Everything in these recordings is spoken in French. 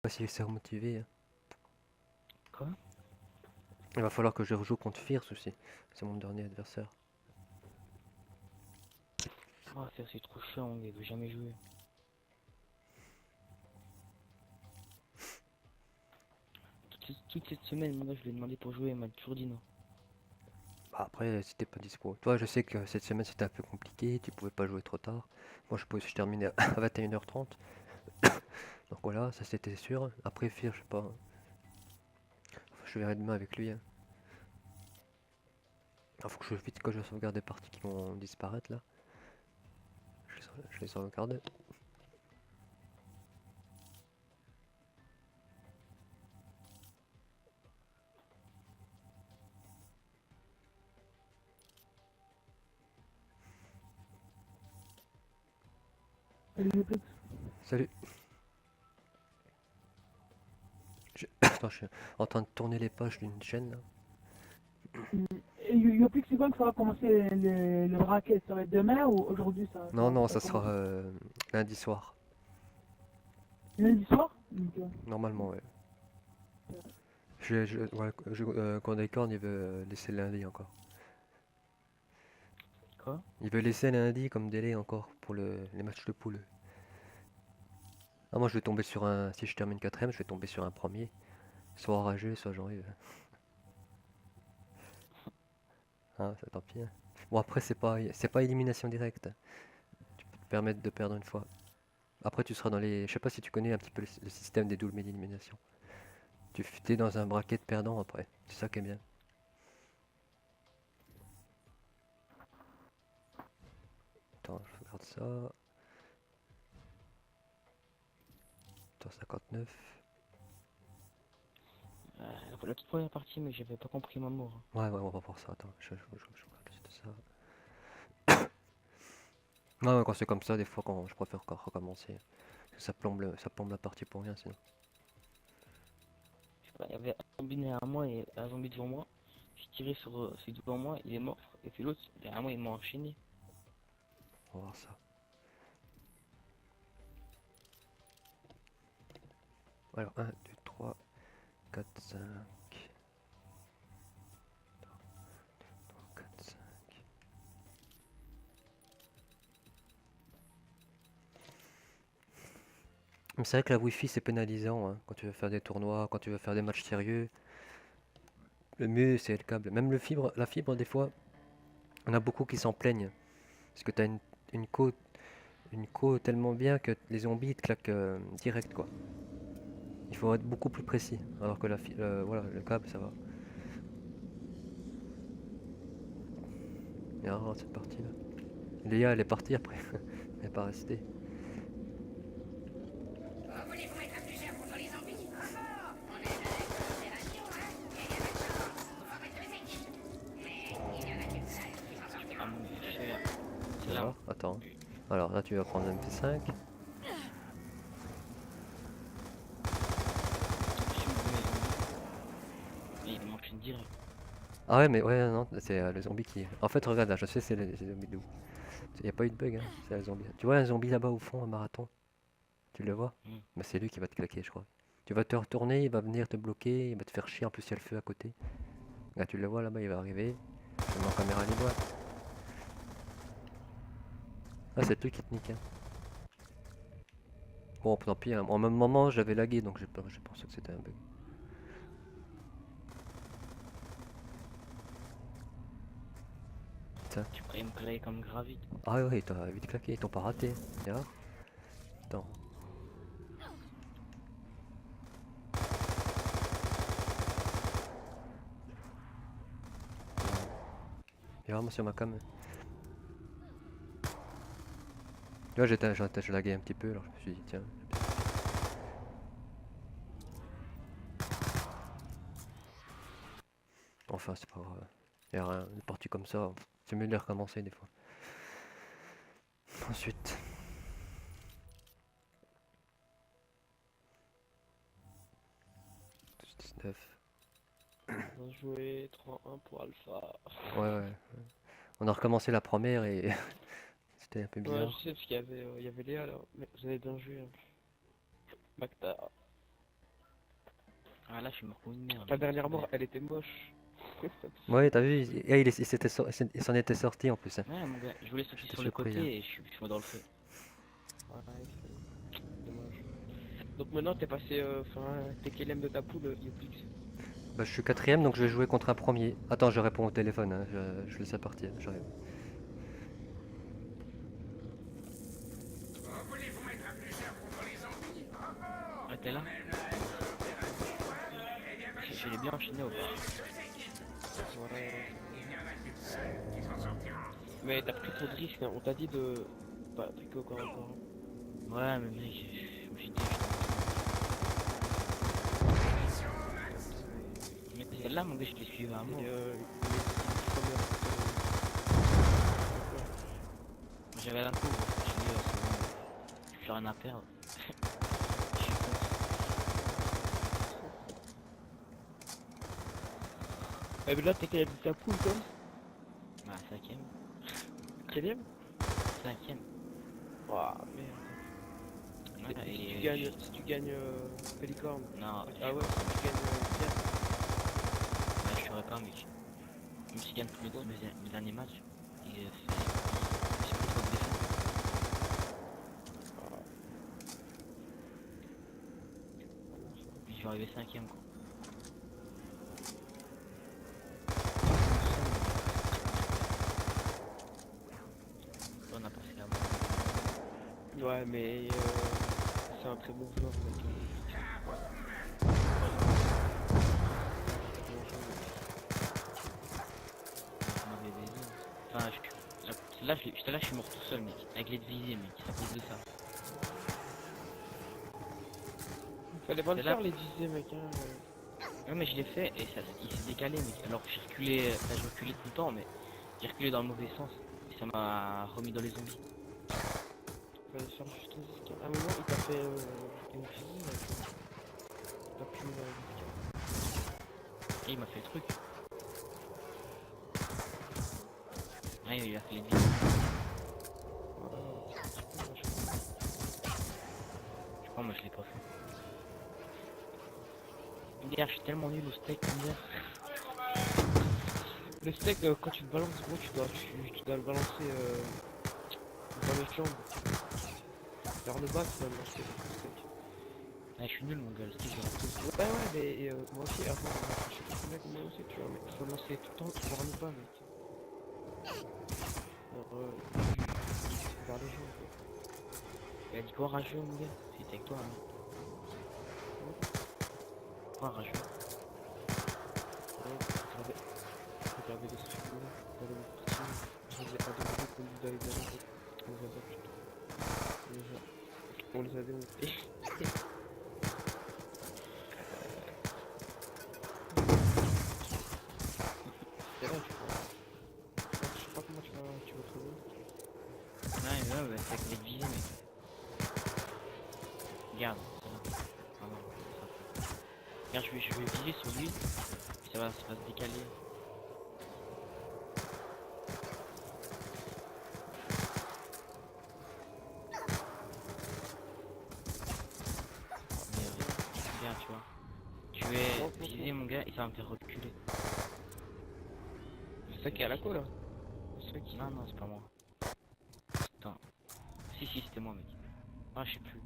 Pas s'il s'est remotivé, hein. Quoi? Il va falloir que je rejoue contre Fierce aussi. C'est mon dernier adversaire. Oh, ça c'est trop chiant, il veut jamais jouer. Toute cette semaine, moi, je lui ai demandé pour jouer, il m'a toujours dit non. Bah, après, si t'es pas dispo. Toi, je sais que cette semaine c'était un peu compliqué, tu pouvais pas jouer trop tard. Moi, je terminais à 21h30. Donc voilà, ça c'était sûr. Après, Fierce, je sais pas. Je verrai demain avec lui, hein. Ah, faut que vite que je sauvegarde des parties qui vont disparaître là. Je les sauvegarde. Salut. Attends, je suis en train de tourner les pages d'une chaîne là. Et Yopix, c'est quand que ça va commencer le bracket? Ça va être demain ou aujourd'hui Non, non, ça ça commence? sera lundi soir. Lundi soir? Ok. Normalement, ouais. Ouais, Corps il veut laisser lundi encore. Quoi? Il veut laisser lundi comme délai encore pour les matchs de poule. Ah, moi je vais tomber sur un. Si je termine quatrième, je vais tomber sur un premier. Soit orageux, soit j'arrive. Ah, ça tant pis, hein. Bon, après, c'est pas élimination directe. Tu peux te permettre de perdre une fois. Après, tu seras dans les. Je sais pas si tu connais un petit peu le système des doubles éliminations. T'es dans un bracket perdant après. C'est ça qui est bien. Attends, je regarde ça. Attends, 59. La toute première partie, mais j'avais pas compris ma mort. Ouais, ouais, on va voir ça. Attends, je regarde juste ça. Ouais, ouais, quand c'est comme ça, des fois, quand je préfère encore recommencer. Parce que ça plombe la partie pour rien, sinon. Je sais pas, il y avait un zombie derrière moi et un zombie devant moi. J'ai tiré sur celui devant moi, il est mort. Et puis l'autre, derrière moi, il m'a enchaîné. On va voir ça. Alors, 1, 2, 3, 4, 5. 4, 5. Mais c'est vrai que la Wi-Fi c'est pénalisant, hein, quand tu veux faire des tournois, quand tu veux faire des matchs sérieux. Le mieux c'est le câble. Même la fibre des fois, on a beaucoup qui s'en plaignent. Parce que tu as une co, une co tellement bien que les zombies ils te claquent direct quoi. Il faut être beaucoup plus précis. Alors que voilà, le câble ça va. Et alors, cette partie là. Léa elle est partie après. Elle n'est pas restée. Ah mon cher. C'est là. Alors, attends. Alors là tu vas prendre un MP5. Et il m'enchaîne direct. Ah ouais mais ouais non, c'est le zombie qui. En fait regarde là, je sais c'est les zombies de où. Il n'y a pas eu de bug, hein, c'est un zombie. Tu vois un zombie là-bas au fond, un marathon? Tu le vois? Hmm. Bah, c'est lui qui va te claquer, je crois. Tu vas te retourner, il va venir te bloquer, il va te faire chier, en plus il y a le feu à côté. Là tu le vois là-bas, il va arriver. Je mets en caméra libre. Ah c'est lui qui te nique, hein. Bon tant pis, hein. En même moment j'avais lagué donc j'ai pensé que c'était un bug. Ça. Tu pourrais me créer comme gravite. Ah ouais, ouais, il t'a vite claqué, ils t'ont pas raté. Et là, attends. Il est vraiment sur ma cam. Là je laguais un petit peu, alors je me suis dit tiens. Enfin c'est pas grave. Il y a rien, une partie comme ça, c'est mieux de les recommencer des fois. Ensuite, 19. Bien joué, 3-1 pour Alpha. Ouais, ouais. On a recommencé la première et c'était un peu Ouais, je bizarre. sais, parce qu'il y avait Léa là. Mais vous avez bien joué, hein. Magda. Ah là, je suis mort comme une merde. Ta dernière mort, elle était moche. Ouais, t'as vu, il s'en était sorti en plus, hein. Ouais, mon gars, je voulais sauter J'étais sur le surpris, côté hein. et je suis mort dans le feu. Ouais, c'est dommage. Donc maintenant, t'es passé, enfin, t'es quel aime de ta poule, Yoplix? Bah, je suis quatrième, donc je vais jouer contre un premier. Attends, je réponds au téléphone, hein, je laisse ça partir, j'arrive. Ah, t'es là? Je l'ai bien enchaîné ou pas? Ouais. Mais t'as pris trop de risques, hein. On t'a dit de pas attaquer au corps à corps. Ouais, mais mec, je me suis dit. Mais celle-là, mon gars, je l'ai suivi à mort. Et première, J'avais la cour, je me suis dit, c'est bon, j'ai plus rien à perdre. Je suis con. eh ben là, t'es quel aime de ta poule, toi? Bah, cinquième. Quel Cinquième. Ouah, merde. Ouais, Si et tu gagnes, si tu gagnes Pélicorne. Non, Ah ouais, si tu gagnes Pierre. bah, je saurais pas, mec. Même si je gagne tous mes derniers matchs, il fait. J'ai plus trop de défense. Je vais arriver cinquième, quoi. On a passé la main. Ouais, mais c'est un très bon joueur, mec. On m'avait baisé. Enfin, là, je suis mort tout seul, mec. Avec les visées, mec. C'est à cause de ça. Fallait pas le C'est là- faire, les visées, mec. Hein. Ouais, mais je l'ai fait et ça, il s'est décalé, mec. Alors j'ai reculé, enfin, j'ai reculé tout le temps, mais j'ai reculé dans le mauvais sens. Et ça m'a remis dans les zombies. Fallait faire juste les escales. À un moment, il t'a fait une visée, là, tu vois. T'as pu me faire les escales. Et il m'a fait le truc. Ouais, il a fait les visées. Je crois, moi je l'ai pas fait. Hier, je suis tellement nul au steak, hier. Le steak, quand tu te balances, gros, tu dois le balancer dans les jambes. Vers le bas, tu dois le lancer, le steak. Ouais, je suis nul, mon gars, le steak, j'ai Ouais, mais moi aussi, avant, je sais pas combien on sait, tu vois, mais faut lancer tout le temps vers le bas, mec. Vers les jambes, quoi. Il a dit quoi, rageux, mon gars? C'était avec toi, hein. Quoi, rageux? Regardez les studios, regardez les petits, je les ai adorés comme vous allez dire, on les a pas putain. On les a démontés. C'est vrai, je crois. Je sais pas comment tu vas trouver. Ouais, c'est avec les visées, mec. Regarde, c'est là. Ah non, c'est ça. Regarde, je vais viser sur lui, puis ça va se décaler. Regarde, tu vois. Je vais viser mon gars et ça va me faire reculer. C'est ça qui est à la co là. C'est ça qui. Non, non, c'est pas moi. Attends. Si, c'était moi, mec. Ah, je sais plus.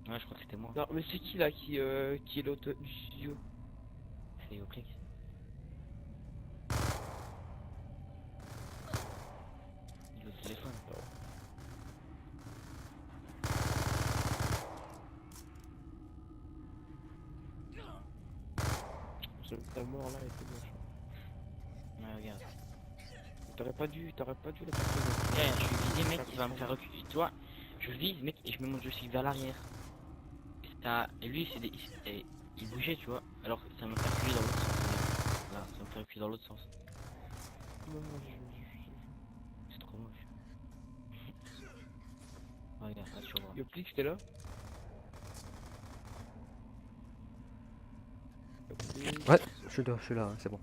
Ouais, je crois que c'était moi. Non, mais c'est qui là qui est l'hôte du studio? C'est Yoplix. Il est au téléphone. Ta mort là était moche. Ouais, regarde. T'aurais pas dû la passer. Regarde, je suis visé, mec, il va me faire reculer. Tu vois, je vise, mec, et je mets mon joystick vers l'arrière. Et lui, il bougeait, tu vois. Alors ça m'a fait reculer dans l'autre sens. Là, ça m'a fait reculer dans l'autre sens. Non, C'est trop moche. Ouais, regarde, là, tu vois. Yoplix, t'es là? Ouais, je suis là, hein, c'est bon.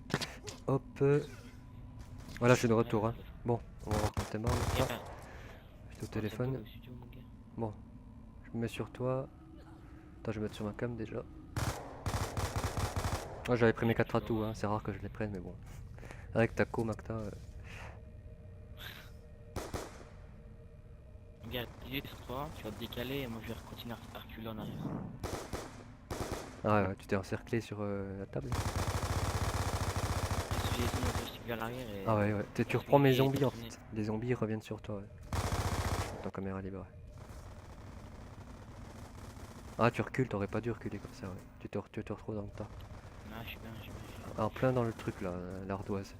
Hop. Voilà, je suis de retour, hein. Bon, on va voir quand t'es mort. Regarde, J'étais au téléphone. au studio, mon gars. Bon, je me mets sur toi. Attends, je vais mettre sur ma cam déjà. Moi j'avais pris mes 4 atouts, hein. C'est rare que je les prenne, mais bon. Avec Taco, Macta. Regarde, l'idée c'est toi, tu vas te décaler et moi je vais continuer à reculer en arrière. Ah ouais, tu t'es encerclé sur la table. Parce que j'ai laissé mon joystick vers l'arrière et... Ah ouais, ouais. Tu parce reprends mes qu'il est zombies en tourné. fait. Les zombies ils reviennent sur toi. Ouais. Ton caméra libre. Ouais. Ah, tu recules, t'aurais pas dû reculer comme ça. Ouais. Tu te retrouves dans le tas. Ah, je suis bien, je suis bien. En plein dans le truc là, l'ardoise.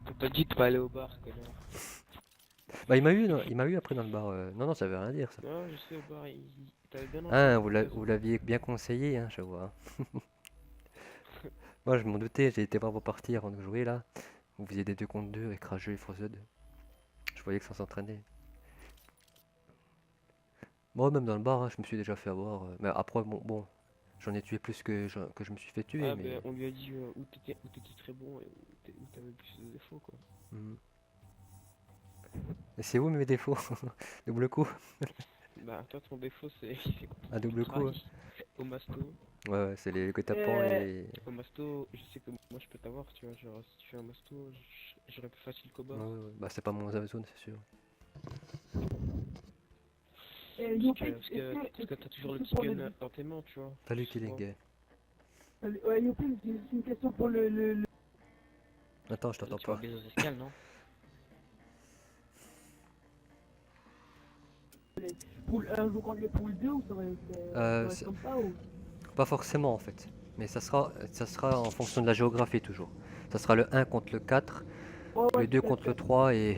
T'as pas dit de pas aller au bar, connard. Bah il m'a eu, non, il m'a eu après dans le bar. Non, non, ça veut rien dire ça. Non, je sais, au bar, t'avais bien Ah, entendu. vous l'aviez bien conseillé, hein, je vois. Moi je m'en doutais, j'ai été voir vos parties avant de jouer là. Vous faisiez des 2 contre 2 avec Rageux et Frozed. Je voyais que ça s'entraînait. Moi même dans le bar, hein, je me suis déjà fait avoir. Mais après, bon, j'en ai tué plus que je me suis fait tuer, Ah, mais... ben, on lui a dit où t'étais très bon et où t'avais plus de défauts, quoi. Mhm. Et c'est où mes défauts? Double coup? Bah, toi, ton défaut, c'est Un double coup? Ouais, au masto. ouais, ouais, c'est les guet-apens et... Au masto, je sais que moi, je peux t'avoir, tu vois. Genre, si tu fais un masto, j'aurais plus facile qu'au bar. Ouais, ouais, ouais. Bah c'est pas mon zone, c'est sûr. Parce que t'as toujours le petit gun dans tes mains, tu vois. Salut Souvent. Killing. Ouais, Yopin, j'ai une question pour le... Attends, je t'entends Tu vas pas. baiser aux escales, non? Pool 1 joue contre le pool 2 ou ça va être C'est- comme ça ou... Pas forcément en fait. Mais ça sera en fonction de la géographie toujours. Ça sera le 1 contre le 4, Ouais, le ouais, 2 tout à contre le fait. 3 et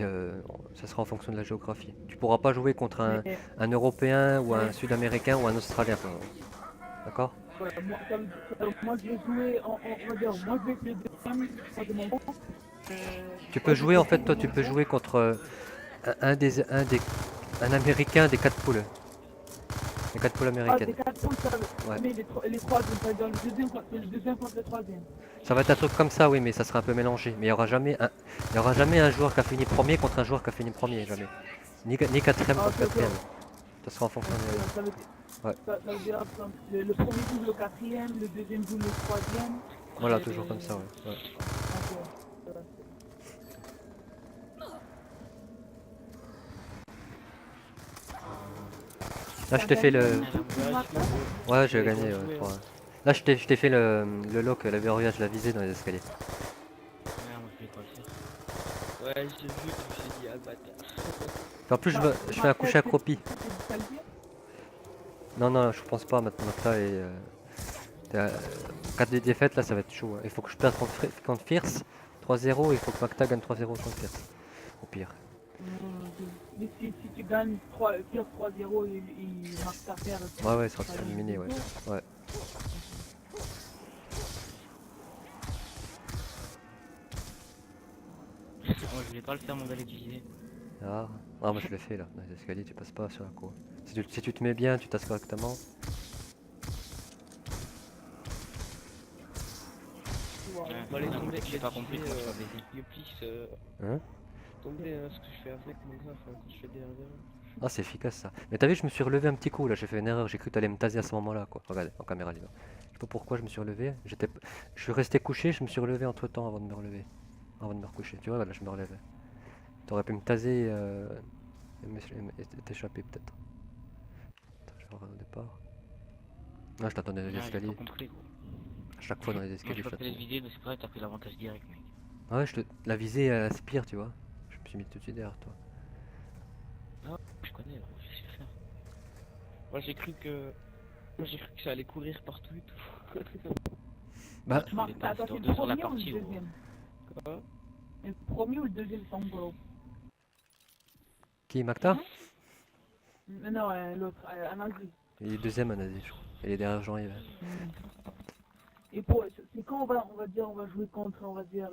ça sera en fonction de la géographie. Tu pourras pas jouer contre Mais, un Européen ou un mais Sud-Américain ou un Australien. Par exemple. D'accord? voilà, moi je vais jouer on va dire, moi je vais être le deuxième, moi de mon groupe. Tu Moi peux je jouer en vais fait, être toi de tu mon peux groupe. jouer contre un Américain des 4 poules. Les 4 poules Ah, américaines. des 4 poules, ça Ouais. mais les troisièmes, ça veut dire le deuxième contre le troisième. Ça va être un truc comme ça, oui, mais ça sera un peu mélangé. Mais il y aura jamais un joueur qui a fini premier contre un joueur qui a fini premier, jamais. Ni quatrième Ah, contre ok, ok. quatrième. Ça sera en fonction Ça veut, Ouais. ça veut dire le premier joue le quatrième, le deuxième joue le troisième. Voilà, et toujours comme ça, ouais. Ouais. Ok. Là, je t'ai fait le... Ouais, j'ai Ouais, gagné, bien ouais, joué, je crois, hein. ouais. Là, je t'ai fait le lock, le verrouillage, la visée dans les escaliers. Ouais, moi je vais pas le faire. Ouais, j'ai vu, je me suis dit, ah, le bâtard. En plus, je fais un coucher accroupi. Non, non, je pense pas maintenant que là, et... 4 défaites, là, ça va être chaud. Hein. Il faut que je perde contre Fierce, 3-0, il faut que Macta gagne 3-0 contre Fierce. Au pire. Mais si tu gagnes 3-0, il marque ta paire. Ouais, ouais, il sera éliminé, ouais. Ouais. Moi je voulais pas le faire, mon valet d'usiner. Ah, moi je l'ai fait là, dans les escaliers, tu passes pas sur la cour. Si tu te mets bien, tu tasses correctement. Ouais, Bon, allez, non, tombez, j'ai pas compris comment tu vas baiser. Yoplis, Hein? tombez ce que je fais avec mon graphe, hein, quand je fais des RDR. Ah, c'est efficace ça. Mais t'as vu, je me suis relevé un petit coup là, j'ai fait une erreur, j'ai cru que t'allais me taser à ce moment-là quoi. Regardez, en caméra libre. Je sais pas pourquoi je me suis relevé. Je suis resté couché, je me suis relevé entre temps avant de me relever. Avant de me recoucher. Tu vois, voilà, je me relève. T'aurais pu me taser et t'échapper peut-être. Attends, je vais voir au départ. Ah, je t'attendais dans les Ouais, j'ai pas escaliers. compris gros. À chaque fois dans les Moi escaliers, j'ai je pas fait t'attends. les vidéos, mais c'est vrai que t'as pris l'avantage direct, mec. Ah ouais, la visée elle aspire, tu vois. Je me suis mis tout de suite derrière toi. Ah, je connais, gros, je sais faire. Moi, j'ai cru que ça allait courir partout et tout. Bah, Tu voulais pas Attends, faire c'est deux le sur la premier ou partie, le gros. deuxième? Quoi? Le premier ou le deuxième son gros? qui, Macta? Non, l'autre, en Asie. Il est deuxième en Asie, je crois. Il est derrière Jean-Yves. Et c'est quand on va dire, on va jouer contre, on va dire,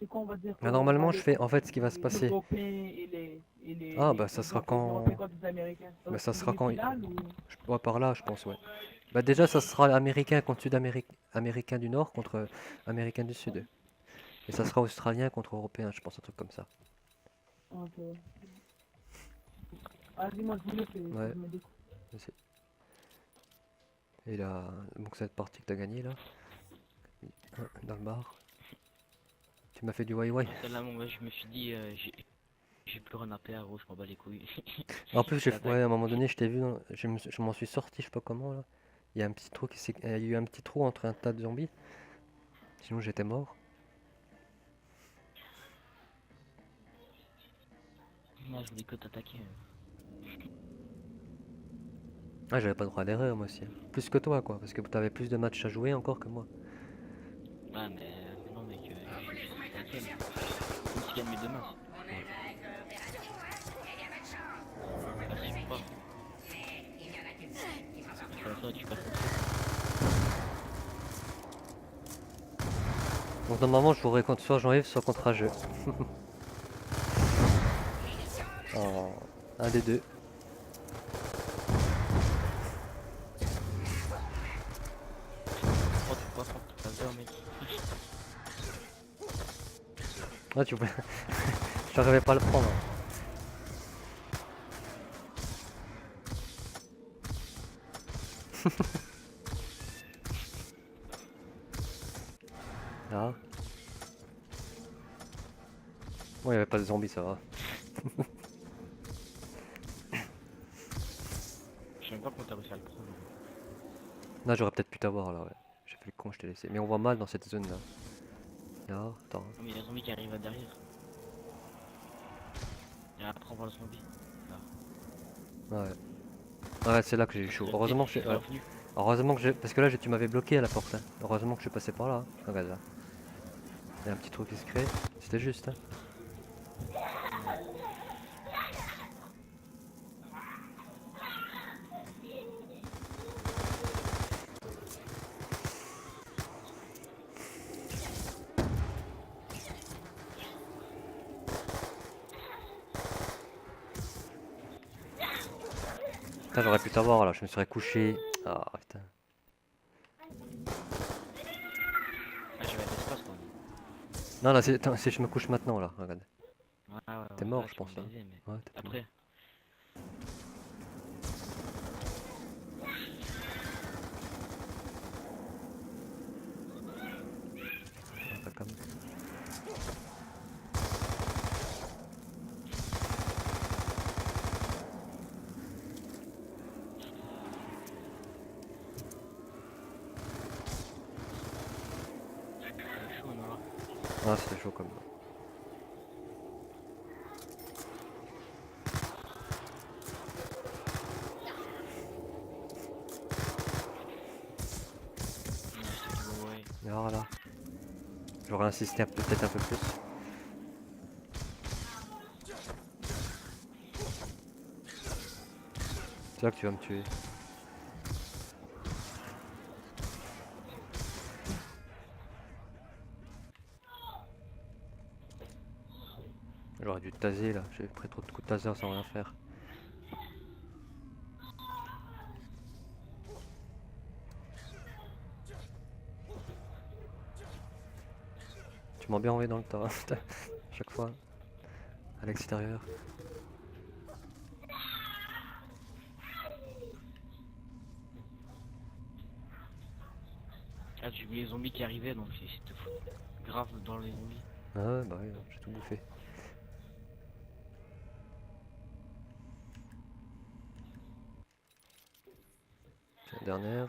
c'est quand on va dire. Bah, qu'on va normalement, aller je fais, contre en fait, ce qui va se les passer. Européens et Ah, bah, ça sera les Européens quand. contre les Américains. Bah, ça C'est sera quand. demi-finale ou... Je vois par là, je pense, ouais. Bah, déjà, ça sera américain contre américain du Nord contre américain du Sud. Et ça sera australien contre européen, je pense, un truc comme ça. Ok. Vas-y, moi je vous laisse, Ouais. je me découpe. Et là, donc cette partie que t'as gagnée là, dans le bar. Tu m'as fait du wai wai. Celle-là, mon gars, je me suis dit, j'ai plus rien à perdre, gros, je m'en bats les couilles. En plus, J'attaque. ouais, à un moment donné, je t'ai vu, je m'en suis sorti, je sais pas comment là. Il y a un petit trou il y a eu un petit trou entre un tas de zombies. Sinon, j'étais mort. Moi, je voulais que t'attaquer. Ah, j'avais pas le droit à l'erreur moi aussi, hein. Plus que toi quoi, parce que t'avais plus de matchs à jouer encore que moi. Ouais, mais non, mec, je suis cinquième. Même si je gagne mes 2 matchs. Merci pas. Tu fais ça, tu passes au truc. Donc normalement, je jouerais contre soit Jean-Yves, soit contre Rageux. Oh, un des deux. Oh, tu peux pas prendre ta peur, mec. Ah, tu peux. J'arrivais pas à le prendre. Là. Bon, il y avait pas de zombies, ça va. Je sais même pas comment t'as réussi à le prendre. Là, j'aurais peut-être pu t'avoir là, ouais. J'ai fait le con, je t'ai laissé. Mais on voit mal dans cette zone là. Là, attends. Non, mais il y a un zombie qui arrive à derrière. Et après, on voit le zombie. Ouais. Ouais, c'est là que j'ai eu chaud. Heureusement que j'ai. Ouais. Revenu. Heureusement que j'ai. Parce que là, tu m'avais bloqué à la porte, hein. Heureusement que je suis passé par là, hein. Regarde là. Il y a un petit trou qui se crée. C'était juste, hein. Putain, j'aurais pu t'avoir là, je me serais couché. Ah putain. Ah, j'avais l'espace, quoi. Non, là, attends, si je me couche maintenant là, regarde. Ouais, ouais, T'es ouais, mort, là, je tu m'as pense, hein. baisé, mais Ouais, t'es mort. après. Ah, pas comme. C'est chaud, non, là. Ah, c'était chaud comme. Non, c'était du ouais. Et alors là. J'aurais insisté peut-être un peu plus. C'est là que tu vas me tuer. J'aurais dû te taser là, j'ai pris trop de coups de taser sans rien faire. Tu m'as bien envoyé dans le tas, putain. Chaque fois. À l'extérieur. Ah, j'ai vu les zombies qui arrivaient, donc c'était fou. Grave dans les zombies. Ah ouais, bah oui, j'ai tout bouffé. La dernière.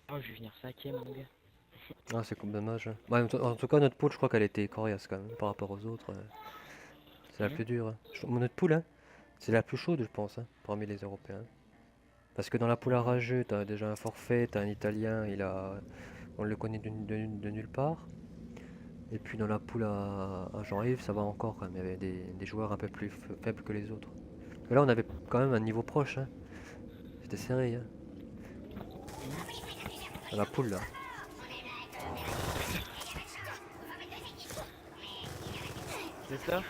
Ah, je vais venir cinquième, mon gars. Ah, c'est comme dommage, hein. Ouais, en tout cas, notre poule, je crois qu'elle était coriace quand même par rapport aux autres. C'est la Mhm. plus dure, hein. Notre poule, hein, c'est la plus chaude, je pense, hein, parmi les Européens. Parce que dans la poule à rageux, t'as déjà un forfait, t'as un Italien, on le connaît de nulle part. Et puis dans la poule à Jean-Yves, ça va encore quand même. Il y avait des joueurs un peu plus faibles que les autres. Mais là, on avait quand même un niveau proche, hein. C'était serré, hein. Dans la poule, là. C'est ça?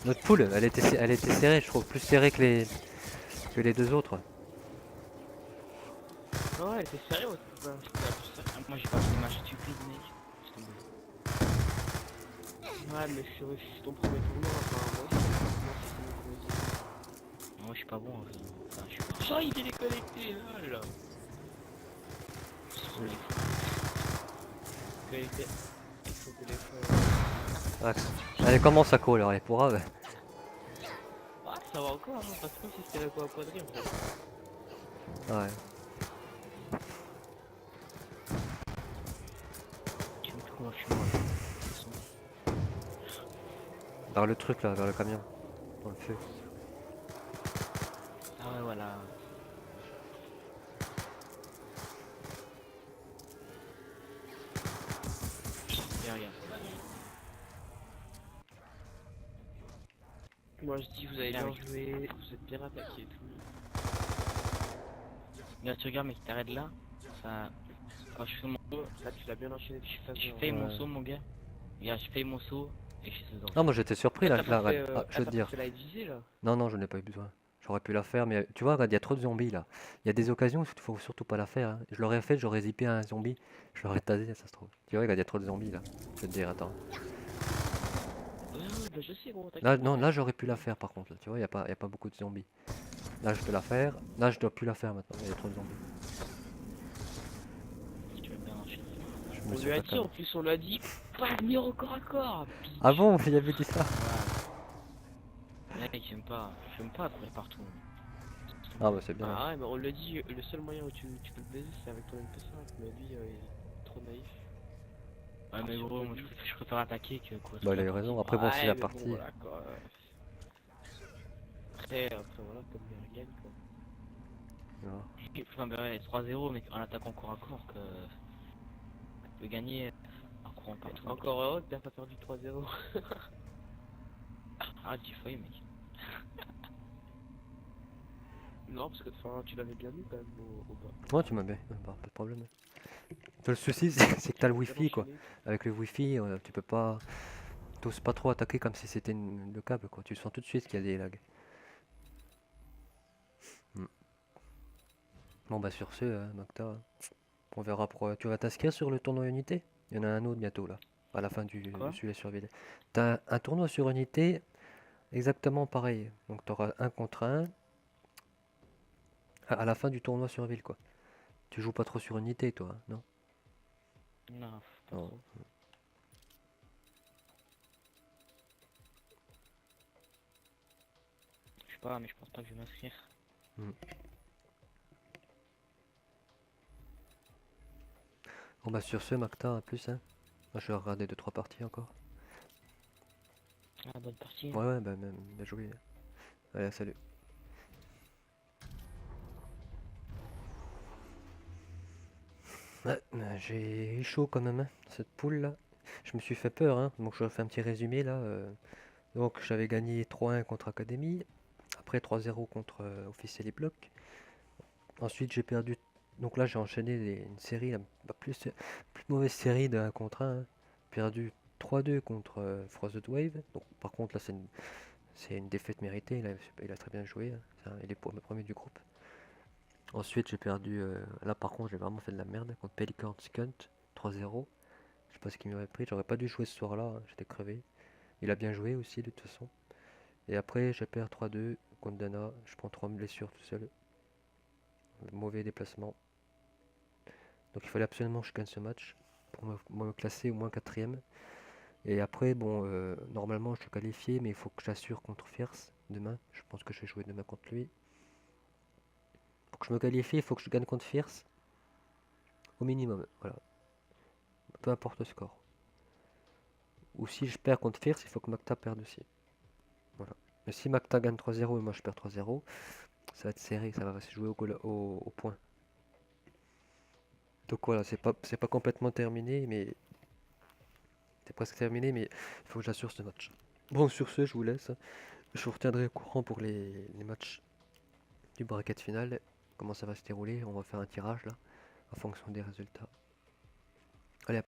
Notre poule, elle était serrée, je trouve, plus serrée que les deux autres. Ah ouais, t'es sérieux? Ouais, Ah, moi j'ai pas fait des matchs stupides, mec. Laisse tomber. ouais, mais c'est ton premier tournoi, enfin, moi, c'est mon premier tournoi. Moi je suis pas bon en fait. Enfin, je suis pas. Genre, il est déconnecté, là. Sur les fous. Connecté avec son téléphone. Ah, allez, comment ça colle alors, elle pourra. Ouais. Ah, ça va encore, hein, parce que comme si c'était la quoi à poitrine, en fait. Ouais. Tu sais plus comment je suis moi. De toute façon. Vers le truc là, vers le camion. Dans le feu. Ah ouais, voilà. Et regarde. Moi, je dis, vous avez Bien, bien mec. joué, vous êtes bien attaqué et tout. Regarde, tu regardes, mec, t'arrêtes là. Ça. Quand je fais mon saut, Là, tu l'as bien enchaîné depuis phase je 1. fais mon Ouais. saut, mon gars. Regarde, je fais mon saut et je suis dedans. Ah, moi j'étais surpris Là, là. t'as pas fait, Ah, je veux te dire. fait la visée, là. Non, non, je n'ai pas eu besoin. J'aurais pu la faire, mais tu vois, regarde, il y a trop de zombies là. Il y a des occasions où il faut surtout pas la faire, hein. Je l'aurais fait, j'aurais zippé un zombie. Je l'aurais tasé, ça se trouve. Tu vois, regarde, il y a trop de zombies là. Je vais te dire, attends. Ouais, bah, je sais, gros, Là, t'inquiète. non, là j'aurais pu la faire par contre. Là. Tu vois, il y a pas beaucoup de zombies. Là, je peux la faire. Là, je dois plus la faire maintenant. Il y a trop de zombies. Tu vas bien enchaîner. Je me On suis lui a pas dit, calme. en plus, on lui a dit, pas venir au corps à corps, bitch. Ah bon, il avait dit ça. Mec, j'aime pas courir partout. Ah bah c'est bien. Ah ouais, mais on l'a dit, le seul moyen où tu peux le baiser, c'est avec ton MP5, mais lui, il est trop naïf. Ouais, mais gros, moi je préfère attaquer que courir. Bah il a eu raison. Après bon, c'est Ouais, la mais partie. bon, voilà, quoi. Après, voilà, comme il gagne, quoi. Voilà. Enfin, bah ouais, 3-0, mais en attaquant corps à corps, que tu peux gagner en courant partout. Encore heureux que t'as pas perdu 3-0. Ah, j'ai failli, mec. Non, parce que enfin, tu l'avais bien mis quand même au bas. Ouais, tu m'as bien. Bah, pas de problème. Le souci, c'est que t'as le Bien wifi quoi. enchaîné. Avec le wifi, tu peux pas. T'oses pas trop attaquer comme si c'était le câble quoi. Tu sens tout de suite qu'il y a des lags. Hmm. Bon bah sur ce, Makta, on verra pour. Tu vas t'inscrire sur le tournoi Unité? Il y en a un autre bientôt là. À la fin Quoi? du sujet sur ville. T'as un tournoi sur Unité exactement pareil. Donc t'auras un contre un à la fin du tournoi sur ville quoi. Tu joues pas trop sur Unité toi, hein, non? Non, pas Non. trop. Je sais pas, mais je pense pas que je vais m'inscrire. Bon bah sur ce, Makta, à plus hein. Moi je vais regarder 2-3 parties encore. Ah, bonne partie. Ouais, ouais, bah même, bien joué. Allez, salut. Ouais, j'ai eu chaud quand même, hein, cette poule là. Je me suis fait peur, hein. Donc je fais un petit résumé là. Donc j'avais gagné 3-1 contre Academy. Après 3-0 contre Officiel et Bloc. Ensuite j'ai perdu. Donc là j'ai enchaîné une série, plus mauvaise série de 1 contre 1. Hein. Perdu 3-2 contre Frosted Wave. Donc par contre là c'est une défaite méritée. Il a très bien joué. Hein. Il est pour le premier du groupe. Ensuite, j'ai perdu. Là, par contre, j'ai vraiment fait de la merde contre Pelican Skunt 3-0. Je sais pas ce qu'il m'aurait pris. J'aurais pas dû jouer ce soir-là. Hein, j'étais crevé. Il a bien joué aussi, de toute façon. Et après, je perds 3-2 contre Dana. Je prends 3 blessures tout seul. Mauvais déplacement. Donc, il fallait absolument que je gagne ce match pour me classer au moins 4ème. Et après, bon, normalement, je suis qualifié, mais il faut que j'assure contre Fierce demain. Je pense que je vais jouer demain contre lui. Pour que je me qualifie, il faut que je gagne contre Fierce. Au minimum, voilà. Peu importe le score. Ou si je perds contre Fierce, il faut que Makta perde aussi. Voilà. Mais si Makta gagne 3-0 et moi je perds 3-0, ça va être serré, ça va se jouer au point. Donc voilà, c'est pas complètement terminé, mais c'est presque terminé, mais il faut que j'assure ce match. Bon, sur ce, je vous laisse. Je vous retiendrai au courant pour les matchs du bracket final. Comment ça va se dérouler, on va faire un tirage là, en fonction des résultats.